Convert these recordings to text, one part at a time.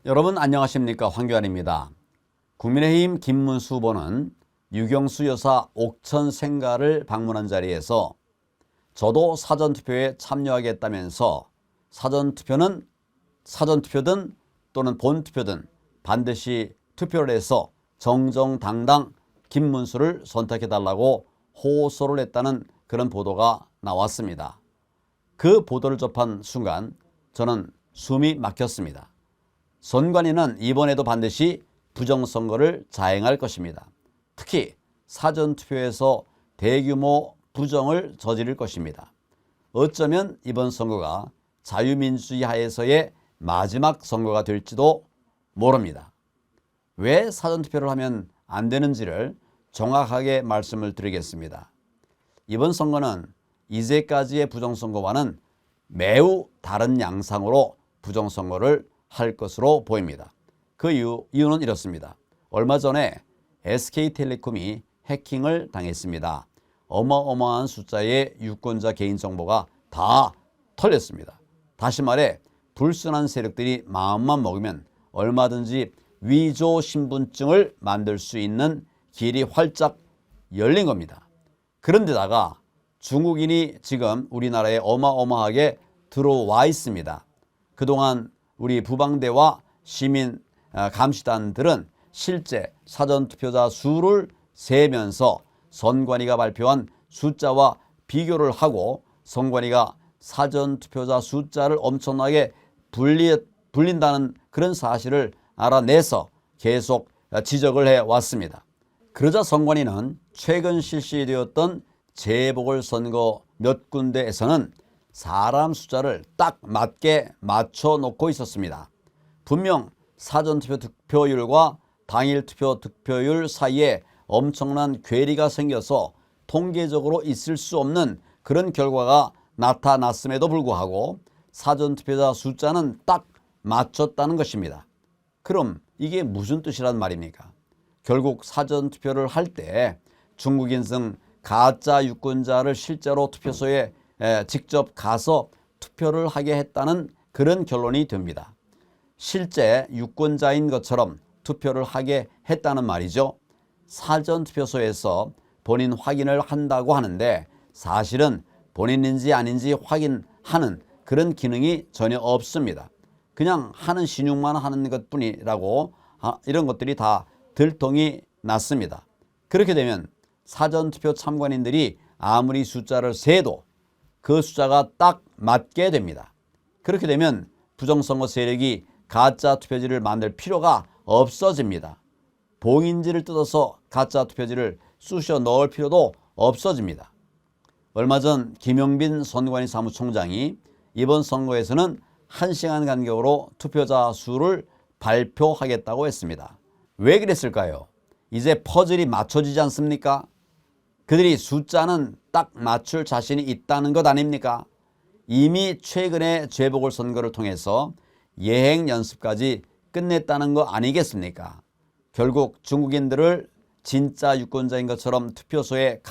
여러분 안녕하십니까? 황교안입니다. 국민의힘 김문수 후보는 유경수 여사 옥천 생가를 방문한 자리에서 저도 사전투표에 참여하겠다면서 사전투표든 또는 본투표든 반드시 투표를 해서 정정당당 김문수를 선택해달라고 호소를 했다는 그런 보도가 나왔습니다. 그 보도를 접한 순간 저는 숨이 막혔습니다. 선관위는 이번에도 반드시 부정선거를 자행할 것입니다. 특히 사전투표에서 대규모 부정을 저지를 것입니다. 어쩌면 이번 선거가 자유민주주의 하에서의 마지막 선거가 될지도 모릅니다. 왜 사전투표를 하면 안 되는지를 정확하게 말씀을 드리겠습니다. 이번 선거는 이제까지의 부정선거와는 매우 다른 양상으로 부정선거를 할 것으로 보입니다. 그 이유는 이렇습니다. 얼마 전에 SK텔레콤이 해킹을 당했습니다. 어마어마한 숫자의 유권자 개인정보가 다 털렸습니다. 다시 말해 불순한 세력들이 마음만 먹으면 얼마든지 위조 신분증을 만들 수 있는 길이 활짝 열린 겁니다. 그런데다가 중국인이 지금 우리나라에 어마어마하게 들어와 있습니다. 그동안 우리 부방대와 시민 감시단들은 실제 사전투표자 수를 세면서 선관위가 발표한 숫자와 비교를 하고 선관위가 사전투표자 숫자를 엄청나게 불린다는 그런 사실을 알아내서 계속 지적을 해왔습니다. 그러자 선관위는 최근 실시되었던 재보궐선거 몇 군데에서는 사람 숫자를 딱 맞게 맞춰 놓고 있었습니다. 분명 사전투표 득표율과 당일투표 득표율 사이에 엄청난 괴리가 생겨서 통계적으로 있을 수 없는 그런 결과가 나타났음에도 불구하고 사전투표자 숫자는 딱 맞췄다는 것입니다. 그럼 이게 무슨 뜻이란 말입니까? 결국 사전투표를 할 때 중국인 등 가짜 유권자를 실제로 투표소에 직접 가서 투표를 하게 했다는 그런 결론이 됩니다. 실제 유권자인 것처럼 투표를 하게 했다는 말이죠. 사전투표소에서 본인 확인을 한다고 하는데 사실은 본인인지 아닌지 확인하는 그런 기능이 전혀 없습니다. 그냥 하는 신용만 하는 것뿐이라고 이런 것들이 다 들통이 났습니다. 그렇게 되면 사전투표 참관인들이 아무리 숫자를 세도 그 숫자가 딱 맞게 됩니다. 그렇게 되면 부정선거 세력이 가짜 투표지를 만들 필요가 없어집니다. 봉인지를 뜯어서 가짜 투표지를 쑤셔 넣을 필요도 없어집니다. 얼마 전 김용빈 선관위 사무총장이 이번 선거에서는 1시간 간격으로 투표자 수를 발표하겠다고 했습니다. 왜 그랬을까요? 이제 퍼즐이 맞춰지지 않습니까? 그들이 숫자는 딱 맞출 자신이 있다는 것 아닙니까? 이미 최근에 재보궐선거를 통해서 예행 연습까지 끝냈다는 거 아니겠습니까? 결국 중국인들을 진짜 유권자인 것처럼 투표소에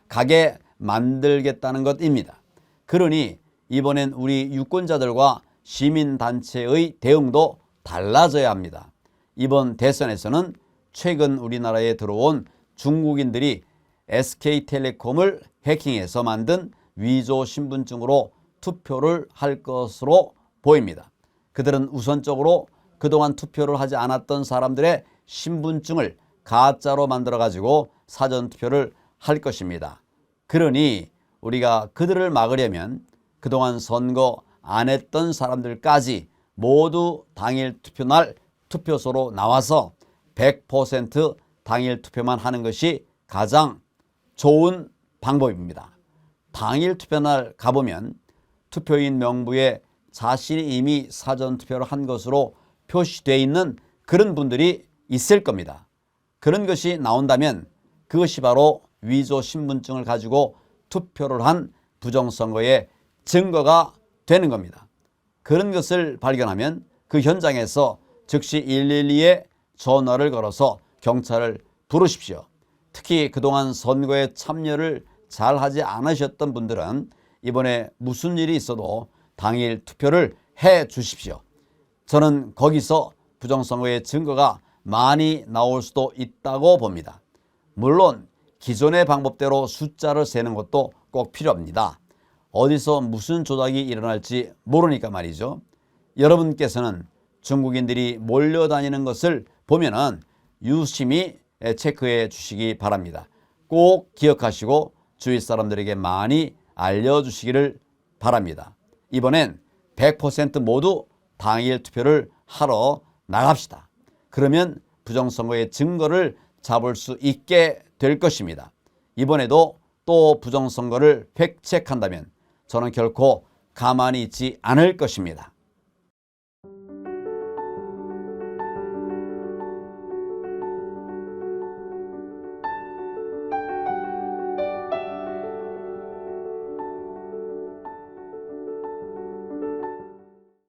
가게 만들겠다는 것입니다. 그러니 이번엔 우리 유권자들과 시민단체의 대응도 달라져야 합니다. 이번 대선에서는 최근 우리나라에 들어온 중국인들이 SK텔레콤을 해킹해서 만든 위조 신분증으로 투표를 할 것으로 보입니다. 그들은 우선적으로 그동안 투표를 하지 않았던 사람들의 신분증을 가짜로 만들어가지고 사전투표를 할 것입니다. 그러니 우리가 그들을 막으려면 그동안 선거 안 했던 사람들까지 모두 당일 투표날 투표소로 나와서 100% 당일 투표만 하는 것이 가장 좋은 방법입니다. 당일 투표날 가보면 투표인 명부에 자신이 이미 사전투표를 한 것으로 표시되어 있는 그런 분들이 있을 겁니다. 그런 것이 나온다면 그것이 바로 위조 신분증을 가지고 투표를 한 부정선거의 증거가 되는 겁니다. 그런 것을 발견하면 그 현장에서 즉시 112에 전화를 걸어서 경찰을 부르십시오. 특히 그동안 선거에 참여를 잘 하지 않으셨던 분들은 이번에 무슨 일이 있어도 당일 투표를 해 주십시오. 저는 거기서 부정선거의 증거가 많이 나올 수도 있다고 봅니다. 물론 기존의 방법대로 숫자를 세는 것도 꼭 필요합니다. 어디서 무슨 조작이 일어날지 모르니까 말이죠. 여러분께서는 중국인들이 몰려다니는 것을 보면은 유심히 체크해 주시기 바랍니다. 꼭 기억하시고 주위 사람들에게 많이 알려주시기를 바랍니다. 이번엔 100% 모두 당일 투표를 하러 나갑시다. 그러면 부정선거의 증거를 잡을 수 있게 될 것입니다. 이번에도 또 부정선거를 획책한다면 저는 결코 가만히 있지 않을 것입니다.